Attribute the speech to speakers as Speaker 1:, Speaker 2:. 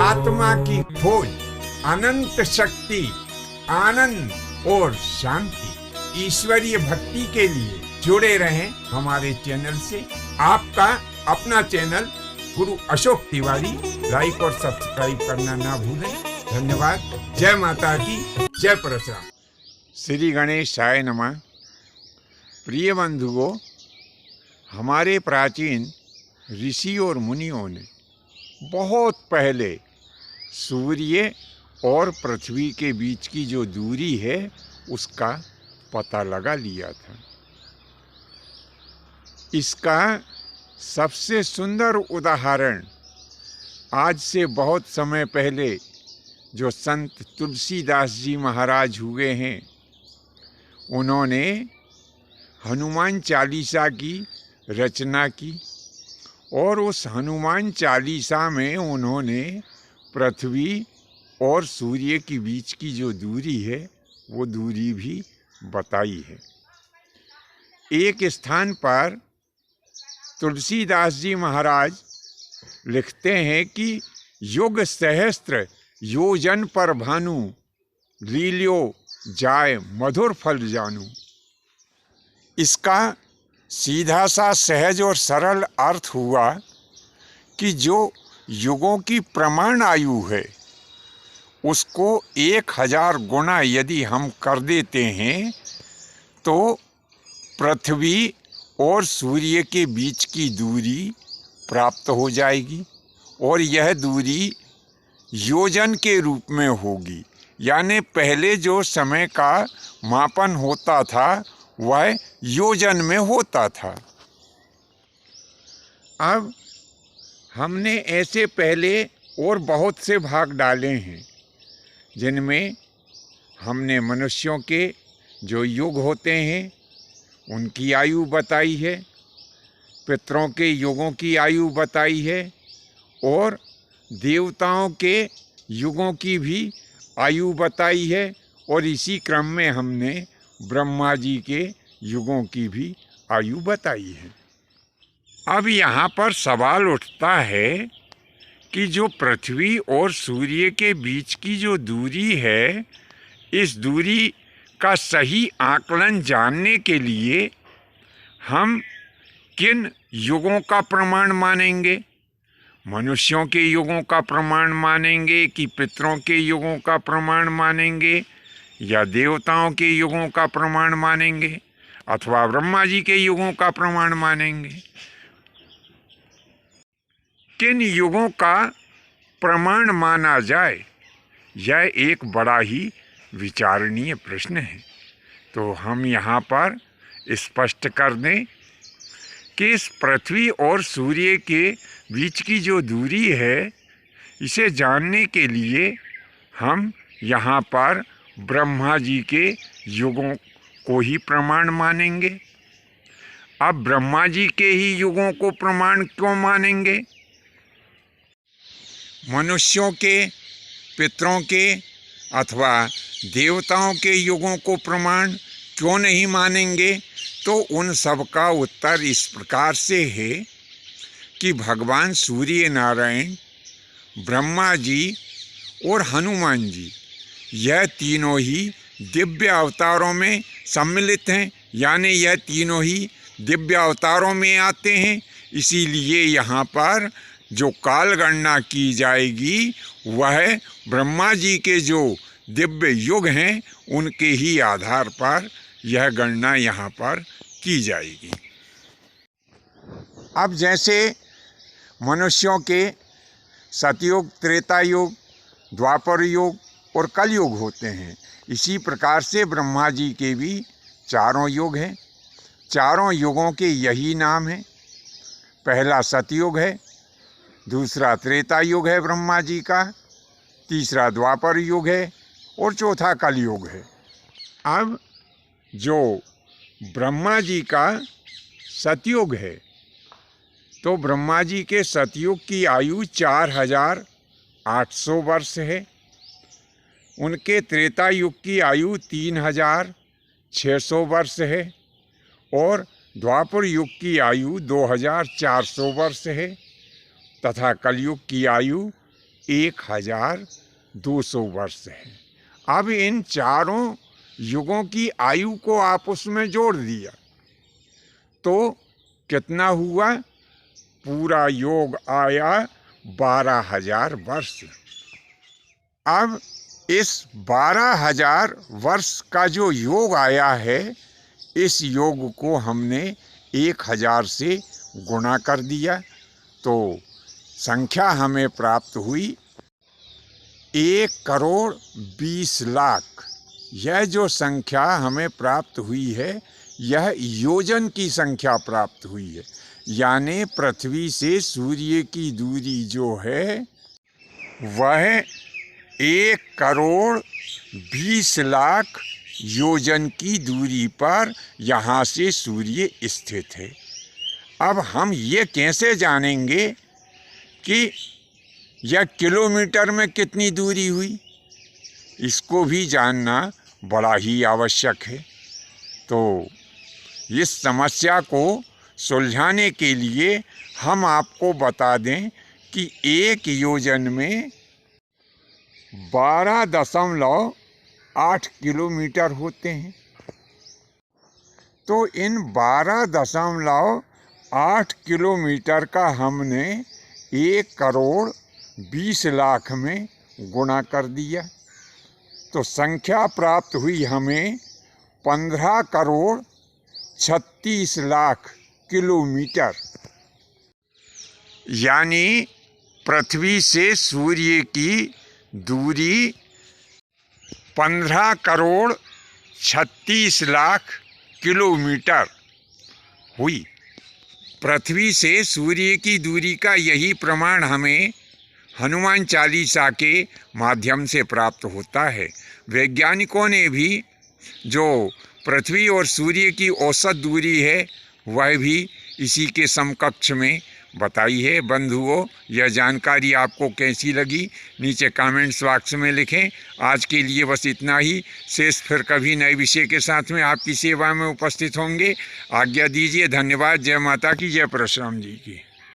Speaker 1: आत्मा की खोज, अनंत शक्ति, आनंद और शांति, ईश्वरीय भक्ति के लिए जुड़े रहें हमारे चैनल से। आपका अपना चैनल गुरु अशोक तिवारी। लाइक और सब्सक्राइब करना ना भूलें। धन्यवाद। जय माता की, जय परशुराम। श्री गणेशाय नमः। प्रिय बंधुओं, हमारे प्राचीन ऋषि और मुनियों ने बहुत पहले सूर्य और पृथ्वी के बीच की जो दूरी है उसका पता लगा लिया था। इसका सबसे सुंदर उदाहरण आज से बहुत समय पहले जो संत तुलसीदास जी महाराज हुए हैं, उन्होंने हनुमान चालीसा की रचना की और उस हनुमान चालीसा में उन्होंने पृथ्वी और सूर्य के बीच की जो दूरी है वो दूरी भी बताई है। एक स्थान पर तुलसीदास जी महाराज लिखते हैं कि युग सहस्त्र योजन पर भानु, लील्यो जाय मधुर फल जानू। इसका सीधा सा सहज और सरल अर्थ हुआ कि जो युगों की प्रमाण आयु है उसको 1000 गुना यदि हम कर देते हैं तो पृथ्वी और सूर्य के बीच की दूरी प्राप्त हो जाएगी और यह दूरी योजन के रूप में होगी। यानी पहले जो समय का मापन होता था वह योजन में होता था। अब हमने ऐसे पहले और बहुत से भाग डाले हैं जिनमें हमने मनुष्यों के जो युग होते हैं उनकी आयु बताई है, पितरों के युगों की आयु बताई है और देवताओं के युगों की भी आयु बताई है और इसी क्रम में हमने ब्रह्मा जी के युगों की भी आयु बताई है। अब यहाँ पर सवाल उठता है कि जो पृथ्वी और सूर्य के बीच की जो दूरी है, इस दूरी का सही आकलन जानने के लिए हम किन युगों का प्रमाण मानेंगे? मनुष्यों के युगों का प्रमाण मानेंगे कि पितरों के युगों का प्रमाण मानेंगे या देवताओं के युगों का प्रमाण मानेंगे अथवा ब्रह्मा जी के युगों का प्रमाण मानेंगे? किन युगों का प्रमाण माना जाए, यह एक बड़ा ही विचारणीय प्रश्न है। तो हम यहाँ पर स्पष्ट कर दें कि इस पृथ्वी और सूर्य के बीच की जो दूरी है, इसे जानने के लिए हम यहाँ पर ब्रह्मा जी के युगों को ही प्रमाण मानेंगे। अब ब्रह्मा जी के ही युगों को प्रमाण क्यों मानेंगे? मनुष्यों के, पितरों के अथवा देवताओं के युगों को प्रमाण क्यों नहीं मानेंगे? तो उन सब का उत्तर इस प्रकार से है कि भगवान सूर्य नारायण, ब्रह्मा जी और हनुमान जी, यह तीनों ही दिव्य अवतारों में सम्मिलित हैं। यानी यह तीनों ही दिव्य अवतारों में आते हैं। इसीलिए यहाँ पर जो काल गणना की जाएगी वह ब्रह्मा जी के जो दिव्य युग हैं उनके ही आधार पर यह गणना यहाँ पर की जाएगी। अब जैसे मनुष्यों के सतयुग, त्रेता युग, द्वापर युग और कलयुग होते हैं, इसी प्रकार से ब्रह्मा जी के भी चारों युग हैं। चारों युगों के यही नाम हैं। पहला सतयुग है, दूसरा त्रेता युग है ब्रह्मा जी का, तीसरा द्वापर युग है और चौथा कलयुग है। अब जो ब्रह्मा जी का सतयुग है तो ब्रह्मा जी के सतयुग की आयु 4800 वर्ष है। उनके त्रेता युग की आयु 3600 वर्ष है और द्वापर युग की आयु 2400 वर्ष है तथा कलयुग की आयु 1200 वर्ष है। अब इन चारों युगों की आयु को आप उसमें जोड़ दिया तो कितना हुआ? पूरा योग आया 12,000 वर्ष। अब इस 12,000 वर्ष का जो योग आया है, इस योग को हमने 1,000 से गुणा कर दिया तो संख्या हमें प्राप्त हुई 1,20,00,000। यह जो संख्या हमें प्राप्त हुई है, यह योजन की संख्या प्राप्त हुई है। यानी पृथ्वी से सूर्य की दूरी जो है वह 1,20,00,000 योजन की दूरी पर यहाँ से सूर्य स्थित है। अब हम ये कैसे जानेंगे कि यह किलोमीटर में कितनी दूरी हुई? इसको भी जानना बड़ा ही आवश्यक है। तो इस समस्या को सुलझाने के लिए हम आपको बता दें कि एक योजन में 12.8 किलोमीटर होते हैं। तो इन 12.8 किलोमीटर का हमने 1,20,00,000 में गुणा कर दिया तो संख्या प्राप्त हुई हमें 15,36,00,000 किलोमीटर। यानी पृथ्वी से सूर्य की दूरी 15,36,00,000 किलोमीटर हुई। पृथ्वी से सूर्य की दूरी का यही प्रमाण हमें हनुमान चालीसा के माध्यम से प्राप्त होता है। वैज्ञानिकों ने भी जो पृथ्वी और सूर्य की औसत दूरी है वह भी इसी के समकक्ष में बताई है। बंधुओं, यह जानकारी आपको कैसी लगी नीचे कमेंट्स बॉक्स में लिखें। आज के लिए बस इतना ही। शेष फिर कभी नए विषय के साथ में आपकी सेवा में उपस्थित होंगे। आज्ञा दीजिए। धन्यवाद। जय माता की, जय परशुराम जी की।